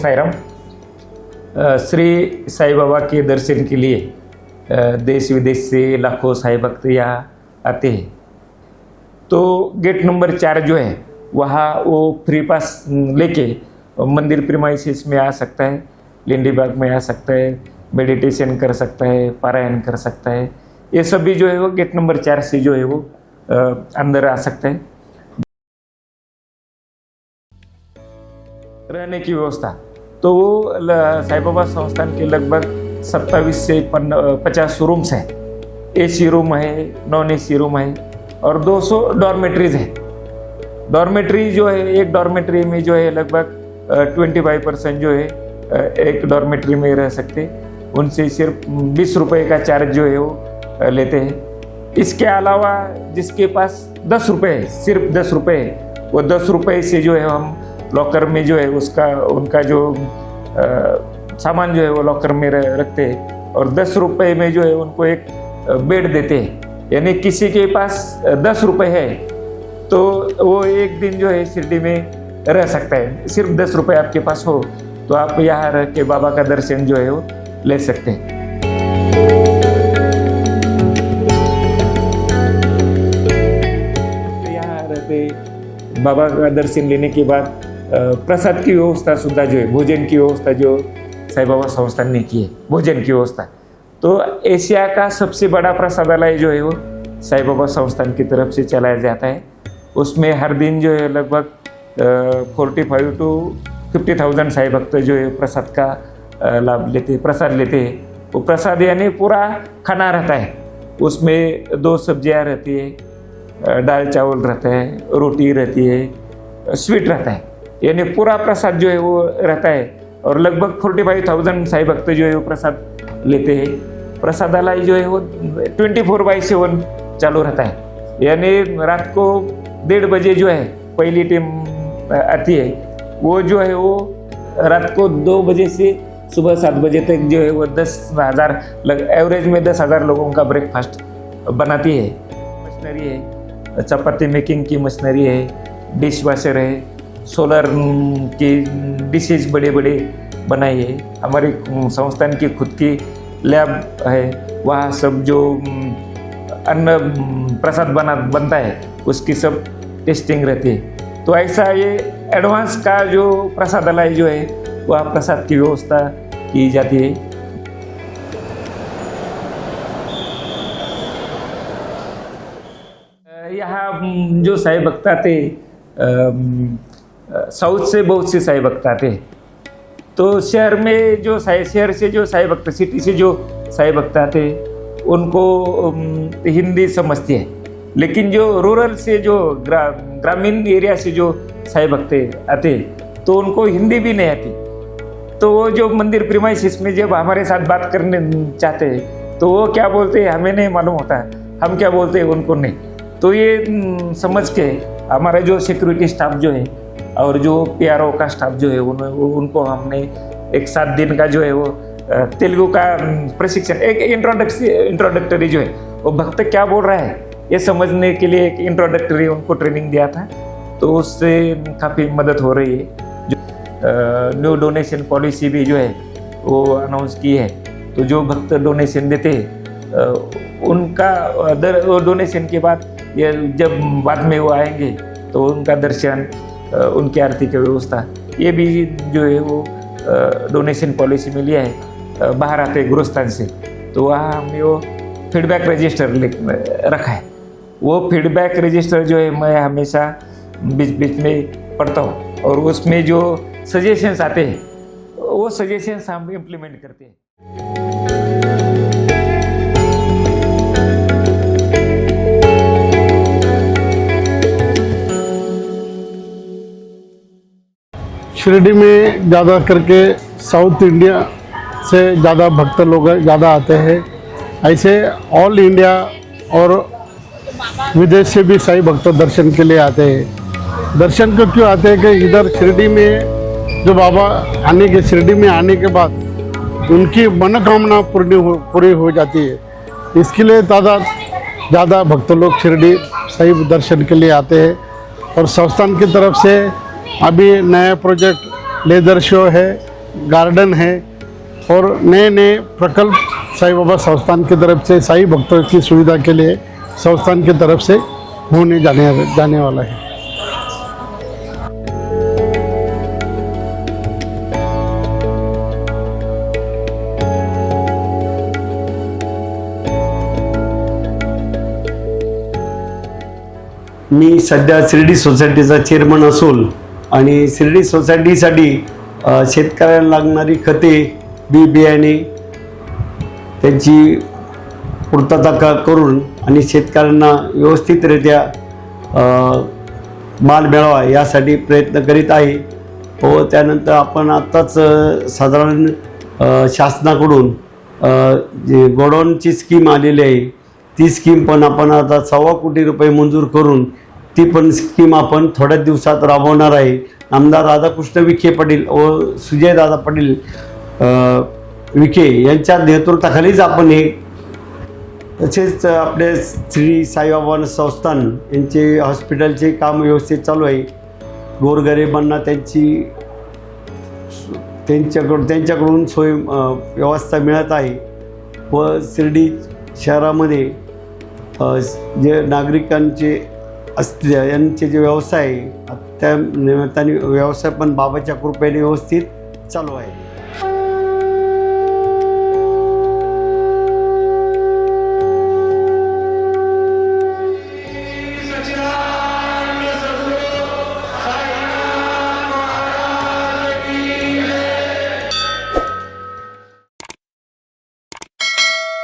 साईराम। श्री साई बाबा के दर्शन के लिए देश विदेश से लाखों साई भक्त यहाँ आते हैं। तो गेट नंबर 4 जो है वहाँ वो फ्री पास लेके मंदिर प्रीमाइसेस में आ सकता है, लिंडी बाग में आ सकता है, मेडिटेशन कर सकता है, पारायण कर सकता है। ये सब भी जो है वो गेट नंबर 4 से जो है वो अंदर आ सकता है। रहने की व्यवस्था तो वो साई बाबा संस्थान के लगभग 27 से 50 रूम्स हैं। एसी रूम है, नॉन एसी रूम है और 200 डॉर्मेट्रीज है। डॉर्मेट्री जो है एक डॉर्मेट्री में जो है लगभग 25% जो है एक डॉर्मेट्री में रह सकते, उनसे सिर्फ 20 रुपये का चार्ज जो है वो लेते हैं। इसके अलावा जिसके पास 10 रुपये है, सिर्फ 10 रुपये है, वो 10 रुपये से जो है हम लॉकर में जो है उनका जो सामान जो है वो लॉकर में रखते हैं और 10 रुपये में जो है उनको एक बेड देते हैं। यानी किसी के पास 10 रुपये है तो वो एक दिन जो है शिरडी में रह सकता है। सिर्फ 10 रुपये आपके पास हो तो आप यहाँ रह के बाबा का दर्शन जो है वो ले सकते हैं। यहाँ रहते बाबा का दर्शन लेने के बाद प्रसाद की व्यवस्था सुविधा जो है, भोजन की व्यवस्था जो साई बाबा संस्थान ने की है, भोजन की व्यवस्था, तो एशिया का सबसे बड़ा प्रसादालय जो है वो साई बाबा संस्थान की तरफ से चलाया जाता है। उसमें हर दिन जो है लगभग 45 to 50,000 साई भक्त जो है प्रसाद का लाभ लेते, प्रसाद लेते हैं। वो प्रसाद यानी पूरा खाना रहता है, उसमें 2 सब्जियाँ रहती है, दाल चावल रहता है, रोटी रहती है, स्वीट रहता है, यानी पूरा प्रसाद जो है वो रहता है। और लगभग 45,000 साई भक्त जो है वो प्रसाद लेते हैं। प्रसादालय जो है वो 24/7 चालू रहता है, यानी रात को 1:30 बजे जो है पहली टीम आती है, वो जो है वो रात को 2 बजे से सुबह 7 बजे तक जो है वो 10,000 एवरेज में 10,000 लोगों का ब्रेकफास्ट बनाती है। मशीनरी है, चपाती मेकिंग की मशीनरी है, डिश वॉशर है, सोलर की डिशेज बड़े बड़े बनाई है। हमारी संस्थान की खुद की लैब है, वहाँ सब जो अन्न प्रसाद बनता है उसकी सब टेस्टिंग रहती है। तो ऐसा ये एडवांस का जो प्रसादालय जो है वह प्रसाद की व्यवस्था की जाती है। यहाँ जो साई भक्त आते साउथ से बहुत से साई भक्त आते हैं। तो शहर में जो शहर से जो साई भक्त, सिटी से जो साई भक्त आते हैं उनको हिंदी समझती है, लेकिन जो रूरल से जो ग्रामीण एरिया से जो साई भक्त आते हैं तो उनको हिंदी भी नहीं आती। तो वो जो मंदिर प्रीमाइसेस में जब हमारे साथ बात करने चाहते हैं तो वो क्या बोलते हैं हमें नहीं मालूम होता है, हम क्या बोलते हैं उनको नहीं। तो ये समझ के हमारा जो सिक्योरिटी स्टाफ जो है और जो PRO का स्टाफ जो है उनको हमने एक 7 दिन का जो है वो तेलुगु का प्रशिक्षण, एक इंट्रोडक्टरी जो है वो भक्त क्या बोल रहा है ये समझने के लिए एक इंट्रोडक्टरी उनको ट्रेनिंग दिया था। तो उससे काफ़ी मदद हो रही है। जो न्यू डोनेशन पॉलिसी भी जो है वो अनाउंस की है, तो जो भक्त डोनेशन देते हैं उनका डोनेशन के बाद ये जब बाद में वो आएंगे तो उनका दर्शन, उनकी आरती की व्यवस्था, ये भी जो है वो डोनेशन पॉलिसी में लिया है। बाहर आते गुरुस्थान से तो वहाँ हमने वो फीडबैक रजिस्टर रखा है। वो फीडबैक रजिस्टर जो है मैं हमेशा बीच बीच में पढ़ता हूँ और उसमें जो सजेशंस आते हैं वो सजेशंस हम इम्प्लीमेंट करते हैं। शिरडी में ज़्यादा करके साउथ इंडिया से ज़्यादा भक्त लोग ज़्यादा आते हैं। ऐसे ऑल इंडिया और विदेश से भी साई भक्त दर्शन के लिए आते हैं। दर्शन को क्यों आते हैं कि इधर शिरडी में जो बाबा शिरडी में आने के बाद उनकी मनोकामना पूरी हो जाती है। इसके लिए ज़्यादा भक्त लोग शिरडी साई दर्शन के लिए आते हैं। और संस्थान की तरफ से अभी नया प्रोजेक्ट लेदर शो है, गार्डन है और नए नए प्रकल्प साईं बाबा संस्थान की तरफ से साईं भक्तों की सुविधा के लिए संस्थान की तरफ से होने जाने वाला है। मी सध्या शिर्डी सोसायटीचा चेअरमन असून आणि शिर्डी सोसायटीसाठी शेतकऱ्यांना लागणारी खते बी बियाणे त्यांची पूर्तता करून आणि शेतकऱ्यांना व्यवस्थितरित्या माल मिळावा यासाठी प्रयत्न करीत आहे व त्यानंतर आपण आत्ताच साधारण शासनाकडून जे गोडाऊनची स्कीम आलेली आहे ती स्कीम पण आपण आता 1.25 कोटी रुपये मंजूर करून ती पण स्कीम आपण थोड्याच दिवसात राबवणार आहे। आमदार राधाकृष्ण विखे पाटील व सुजयदादा पाटील विखे यांच्या नेतृत्वाखालीच आपण हे तसेच आपले श्री साईबाबा संस्थान यांचे हॉस्पिटलचे काम व्यवस्थित चालू आहे। गोरगरिबांना त्यांच्याकडून सोय व्यवस्था मिळत आहे व शिर्डी शहरामध्ये जे नागरिकांचे असतील यांचे जे व्यवसाय आहे त्या निमित्ताने व्यवसाय पण बाबाच्या कृपेने व्यवस्थित चालू आहे।